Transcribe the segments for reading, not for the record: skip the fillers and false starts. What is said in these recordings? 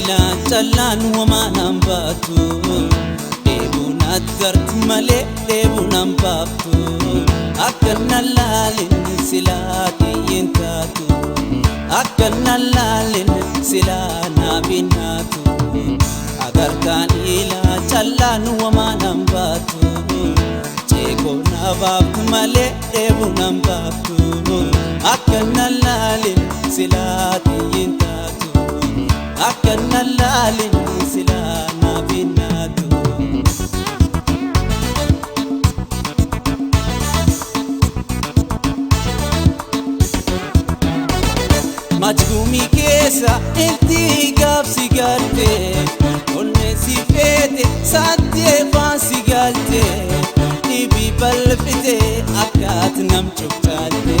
ila callaan wamaan hambaatu deebuun addart malee deebuun hambaaftu akkana laalin silaa xiyyin taatu akkana laalin silaa naafin naatu agartaan ila callaan wamaan hambaatu jeeqoo naabaaftu malee deebuun hambaaftu akkana laalin silaa xiyyin taatu akkana laalin silaa naafin naatu majgumi keessa ilti gaafsi galte onne si feete saattee faansi galte dhibi balfite akkaat nam cobcaalte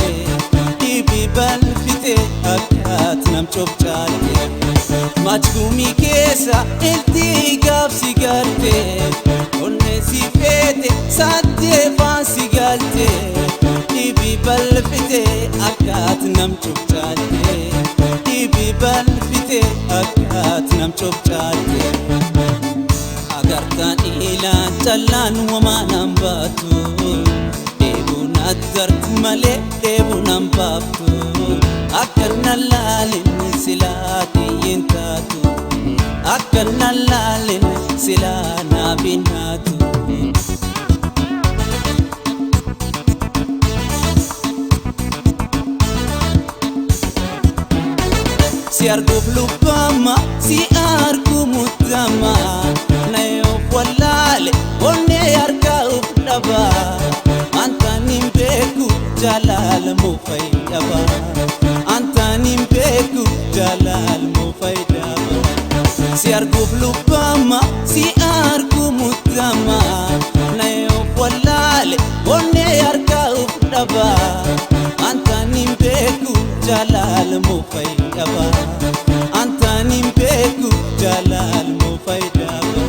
dhibi balfite akkaat nam cobcaalte majgumi keessa ilti gaafsi galte onne si feete saattee faansi galte dhibi balfite akkaat nam cobcaalte dhibi balfite akkaat nam cobcaalte agartaan ila callaan wamaan hambaatu deebuun addart malee deebuun hambaaftu akkana laalin silaa xiyyin taatu akkana laalin silaa naafin naatu si arguuf lubbama si argu muddama na yoo wallaale onnee harkaa uf dhaba antaan hin beeku jaalala moo fayyadaba antaan hin beeku jaalala moo fayyadaba si arguuf lubbama si argu muddama na yoo wallaale onnee harkaa uf dhaba antaan hin beeku jaalala moo fayyadaba antaan hin beeku jaalala moo fayyadaba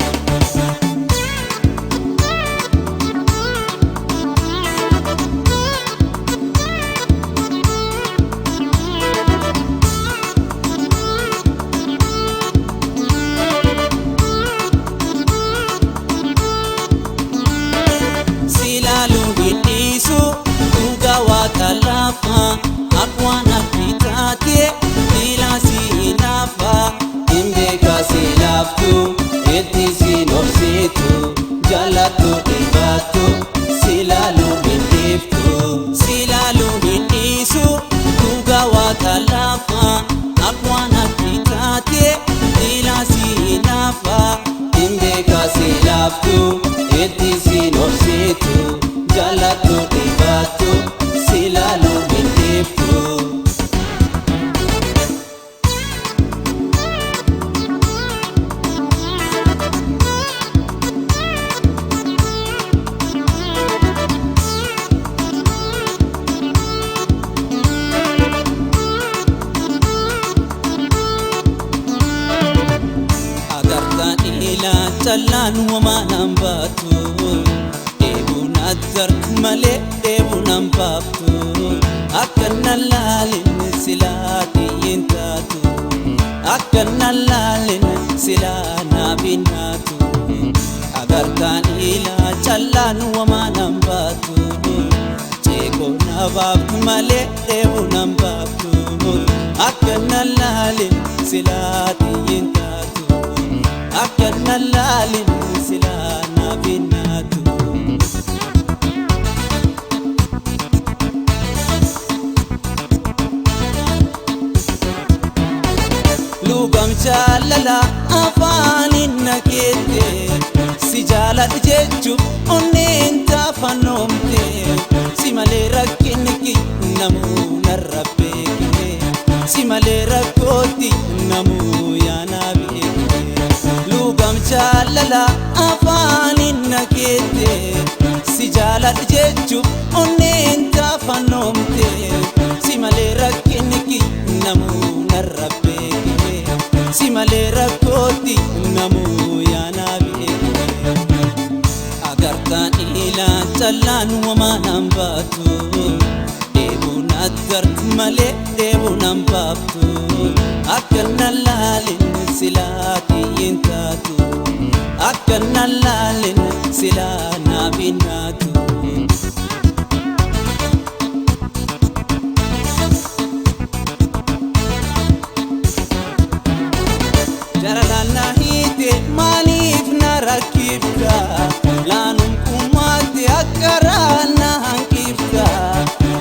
silaalu hidhiisu dhugaa waaqa lafa akwaan akkitaate ilaa si hinaafa hinbeekaa si laaftu itti si nobsitu jaalattu dhibaattu silaalu hindhiiftu silaalu hindhiisu dhugaa waaqa lafa akwaan akkitaate ilaa si hinaafa hinbeekaa si laaftu itti si nobsitu jaalattu dhibaattu silaalu hindhiiftu agartaan ila callaan wamaan hambaatu deebuun addart malee deebuun hambaaftu akkana laalin silaa xiyyin taatu akkana laalin silaa naafin naatu agartaan ila callaan wamaan hambaatu jeeqoo naabaaftu malee deebuun hambaaftu akkana laalin silaa xiyyin taatu akkana laalin silaa naafin naatu lugam jaalala afaanin nageette si jaaladha jechuuf onneen taafannoomte si malee rakkinni namuu narra beekne si malee rakkooti namuu yaanaa beekne lugam jaalala afaanin nageette si jaaladha jechuuf onneen taafannoomte si malee rakkinni namuu narra beekne si malee rakkooti namuu yaanaa beekne agartaan ila callaan wamaan hambaatu deebuun addart malee deebuun hambaaftu akkana laalin si silaati intaatu akka nalaalin silaa naabinaatu jarana hite maaliif na rakkifta laanum kumaatti akkarana hankifta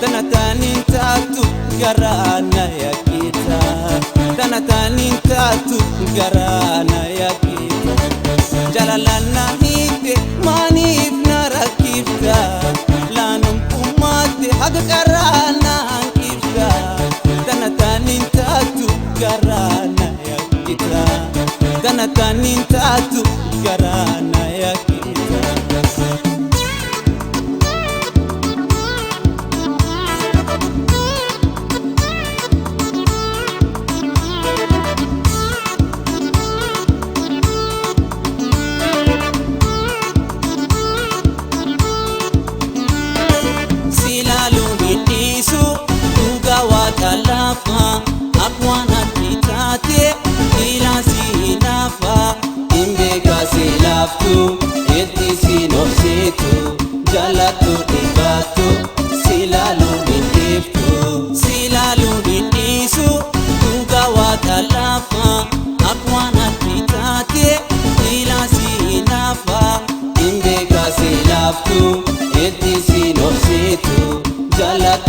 tana taanin taatu garana yakita tana taanin taatu garana yakita jarana hite maaliif na rakkifta laanum kumaatti akkarana hankifta tana taanin taatu garana yakita tana taanin taatu garana yakita silalu hidhiisu dhuga waaqalafa akwana titate ilasi nafa imbeka silaftu eti sinofsitu jalatu dibatu silalu hidhiisu dhuga waaqalafa akwana titate ilasi nafa imbeka silaftu eti sinofsitu jalatu